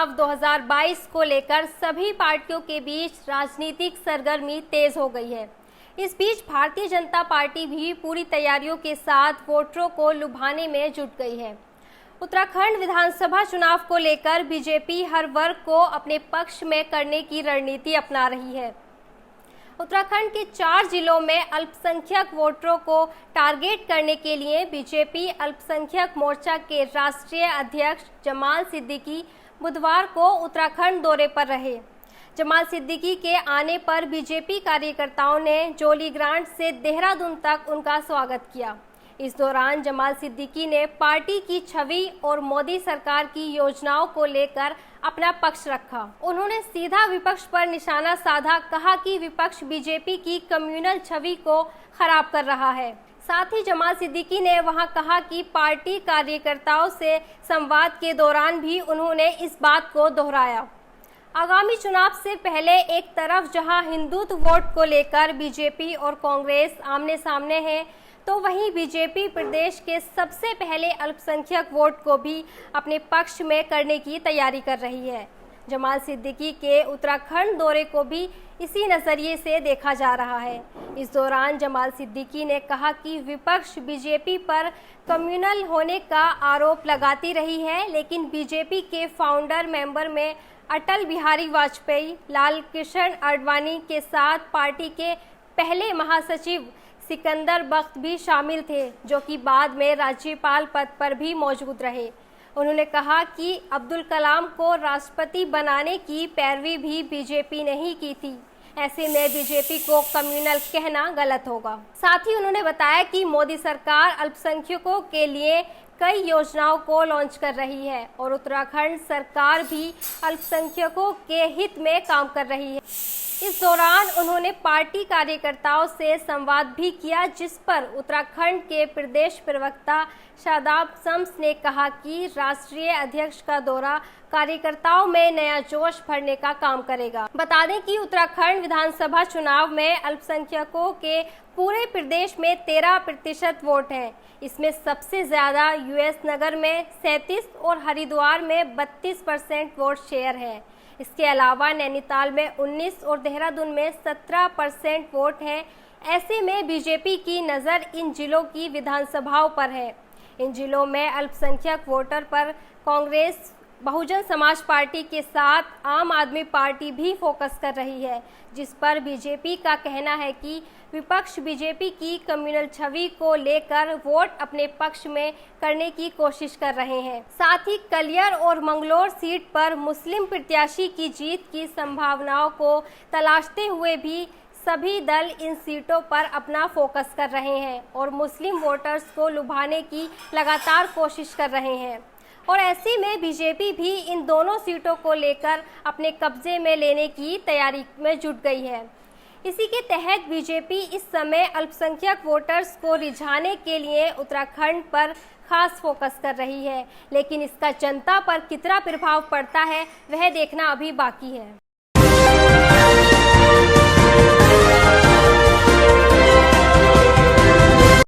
चुनाव 2022 को लेकर सभी पार्टियों के बीच राजनीतिक सरगर्मी तेज हो गई है। इस बीच भारतीय जनता पार्टी भी पूरी तैयारियों के साथ वोटरों को लुभाने में जुट गई है। उत्तराखंड विधानसभा चुनाव को लेकर बीजेपी हर वर्ग को अपने पक्ष में करने की रणनीति अपना रही है। उत्तराखंड के 4 जिलों में अल्पसंख्यक वोटरों को टारगेट करने के लिए बीजेपी अल्पसंख्यक मोर्चा के राष्ट्रीय अध्यक्ष जमाल सिद्दीकी बुधवार को उत्तराखंड दौरे पर रहे। जमाल सिद्दीकी के आने पर बीजेपी कार्यकर्ताओं ने जोलीग्रांट से देहरादून तक उनका स्वागत किया। इस दौरान जमाल सिद्दीकी ने पार्टी की छवि और मोदी सरकार की योजनाओं को लेकर अपना पक्ष रखा। उन्होंने सीधा विपक्ष पर निशाना साधा, कहा कि विपक्ष बीजेपी की कम्युनल छवि को खराब कर रहा है। साथ ही जमाल सिद्दीकी ने वहां कहा कि पार्टी कार्यकर्ताओं से संवाद के दौरान भी उन्होंने इस बात को दोहराया। आगामी चुनाव से पहले एक तरफ जहां हिंदुत्व वोट को लेकर बीजेपी और कांग्रेस आमने सामने हैं, तो वहीं बीजेपी प्रदेश के सबसे पहले अल्पसंख्यक वोट को भी अपने पक्ष में करने की तैयारी कर रही है। जमाल सिद्दीकी के उत्तराखंड दौरे को भी इसी नजरिए से देखा जा रहा है। इस दौरान जमाल सिद्दीकी ने कहा कि विपक्ष बीजेपी पर कम्युनल होने का आरोप लगाती रही है, लेकिन बीजेपी के फाउंडर मेंबर में अटल बिहारी वाजपेयी, लाल कृष्ण आडवाणी के साथ पार्टी के पहले महासचिव सिकंदर बख्त भी शामिल थे, जो कि बाद में राज्यपाल पद पर भी मौजूद रहे। उन्होंने कहा कि अब्दुल कलाम को राष्ट्रपति बनाने की पैरवी भी बीजेपी ने ही की थी। ऐसे में बीजेपी को कम्युनल कहना गलत होगा। साथ ही उन्होंने बताया कि मोदी सरकार अल्पसंख्यकों के लिए कई योजनाओं को लॉन्च कर रही है और उत्तराखंड सरकार भी अल्पसंख्यकों के हित में काम कर रही है। इस दौरान उन्होंने पार्टी कार्यकर्ताओं से संवाद भी किया, जिस पर उत्तराखंड के प्रदेश प्रवक्ता शादाब शम्स ने कहा कि राष्ट्रीय अध्यक्ष का दौरा कार्यकर्ताओं में नया जोश भरने का काम करेगा। बता दें कि उत्तराखंड विधानसभा चुनाव में अल्पसंख्यकों के पूरे प्रदेश में 13% वोट हैं। इसमें सबसे ज्यादा यूएस नगर में 37 और हरिद्वार में 32% वोट शेयर है। इसके अलावा नैनीताल में 19 और देहरादून में 17% वोट है। ऐसे में बीजेपी की नज़र इन जिलों की विधानसभाओं पर है। इन जिलों में अल्पसंख्यक वोटर पर कांग्रेस, बहुजन समाज पार्टी के साथ आम आदमी पार्टी भी फोकस कर रही है, जिस पर बीजेपी का कहना है कि विपक्ष बीजेपी की कम्युनल छवि को लेकर वोट अपने पक्ष में करने की कोशिश कर रहे हैं। साथ ही कलियर और मंगलोर सीट पर मुस्लिम प्रत्याशी की जीत की संभावनाओं को तलाशते हुए भी सभी दल इन सीटों पर अपना फोकस कर रहे हैं और मुस्लिम वोटर्स को लुभाने की लगातार कोशिश कर रहे हैं। और ऐसे में बीजेपी भी इन दोनों सीटों को लेकर अपने कब्जे में लेने की तैयारी में जुट गई है। इसी के तहत बीजेपी इस समय अल्पसंख्यक वोटर्स को रिझाने के लिए उत्तराखंड पर खास फोकस कर रही है, लेकिन इसका जनता पर कितना प्रभाव पड़ता है वह देखना अभी बाकी है।